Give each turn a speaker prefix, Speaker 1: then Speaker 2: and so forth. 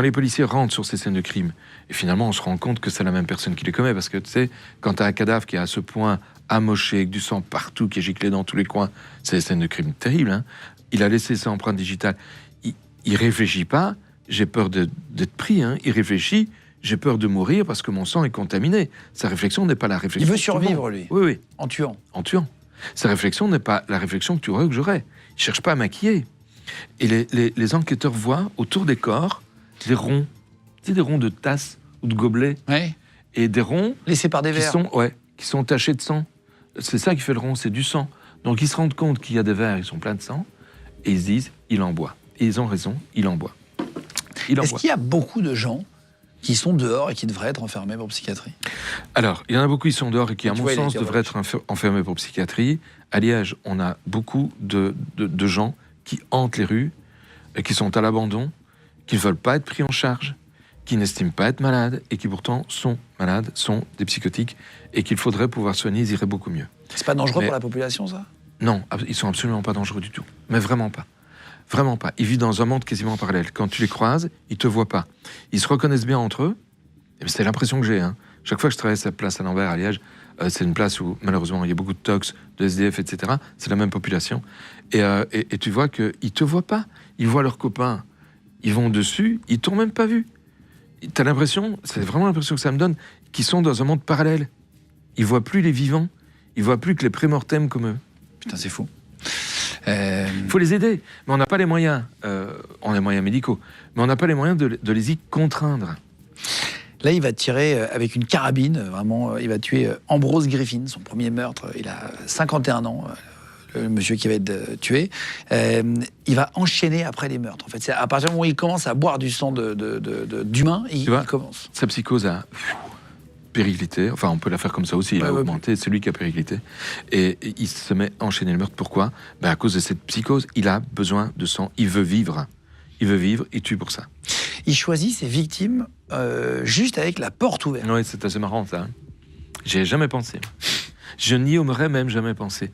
Speaker 1: quand les policiers rentrent sur ces scènes de crime, et finalement on se rend compte que c'est la même personne qui les commet, parce que tu sais, quand tu as un cadavre qui est à ce point amoché, avec du sang partout, qui est giclé dans tous les coins, c'est des scènes de crime terribles, hein. Il a laissé sa empreinte digitale. Il réfléchit pas, j'ai peur d'être pris, hein. Il réfléchit, j'ai peur de mourir parce que mon sang est contaminé. Sa réflexion n'est pas la réflexion.
Speaker 2: Il veut survivre, lui.
Speaker 1: Oui, oui.
Speaker 2: En tuant.
Speaker 1: En tuant. Sa réflexion n'est pas la réflexion que tu aurais ou que j'aurais. Il cherche pas à maquiller. Et les enquêteurs voient autour des corps des ronds. Tu sais, des ronds de tasses ou de gobelets.
Speaker 2: Ouais.
Speaker 1: Et des ronds
Speaker 2: Laissés par des vers.
Speaker 1: qui sont tachés de sang. C'est ça qui fait le rond, c'est du sang. Donc ils se rendent compte qu'il y a des vers, ils sont pleins de sang, et ils se disent, il en boit. Et ils ont raison, il en boit.
Speaker 2: Est-ce qu'il y a beaucoup de gens qui sont dehors et qui devraient être enfermés pour psychiatrie?
Speaker 1: Alors, il y en a beaucoup qui sont dehors et qui, à mon sens, devraient être enfermés pour psychiatrie. À Liège, on a beaucoup de gens qui hantent les rues, et qui sont à l'abandon, qui ne veulent pas être pris en charge, qui n'estiment pas être malades, et qui pourtant sont malades, sont des psychotiques, et qu'il faudrait pouvoir soigner, ils iraient beaucoup mieux.
Speaker 2: C'est pas dangereux pour la population, ça?
Speaker 1: Non, ils sont absolument pas dangereux du tout. Mais vraiment pas. Vraiment pas. Ils vivent dans un monde quasiment parallèle. Quand tu les croises, ils te voient pas. Ils se reconnaissent bien entre eux. Et c'est l'impression que j'ai. Hein. Chaque fois que je travaille cette place à l'envers à Liège, c'est une place où malheureusement il y a beaucoup de tox, de SDF, etc. C'est la même population. Et tu vois qu'ils te voient pas. Ils voient leurs copains. Ils vont dessus. Ils t'ont même pas vu. T'as l'impression, c'est vraiment l'impression que ça me donne, qu'ils sont dans un monde parallèle. Ils voient plus les vivants. Ils voient plus que les prémortems comme eux.
Speaker 2: Putain, c'est fou.
Speaker 1: Il faut les aider, mais on n'a pas les moyens. On a les moyens médicaux, mais on n'a pas les moyens de les y contraindre.
Speaker 2: Là, il va tirer avec une carabine, vraiment, il va tuer Ambrose Griffin, son premier meurtre. Il a 51 ans, le monsieur qui va être tué. Il va enchaîner après les meurtres. En fait, c'est à partir du moment où il commence à boire du sang d'humain, il commence.
Speaker 1: Sa psychose a périclité, enfin on peut la faire comme ça aussi, il a augmenté, c'est lui qui a périclité, et il se met à enchaîner le meurtre. Pourquoi? À cause de cette psychose, il a besoin de sang, il veut vivre, il tue pour ça.
Speaker 2: Il choisit ses victimes juste avec la porte ouverte.
Speaker 1: Oui, c'est assez marrant ça. J'y ai jamais pensé. Je n'y aurais même jamais pensé.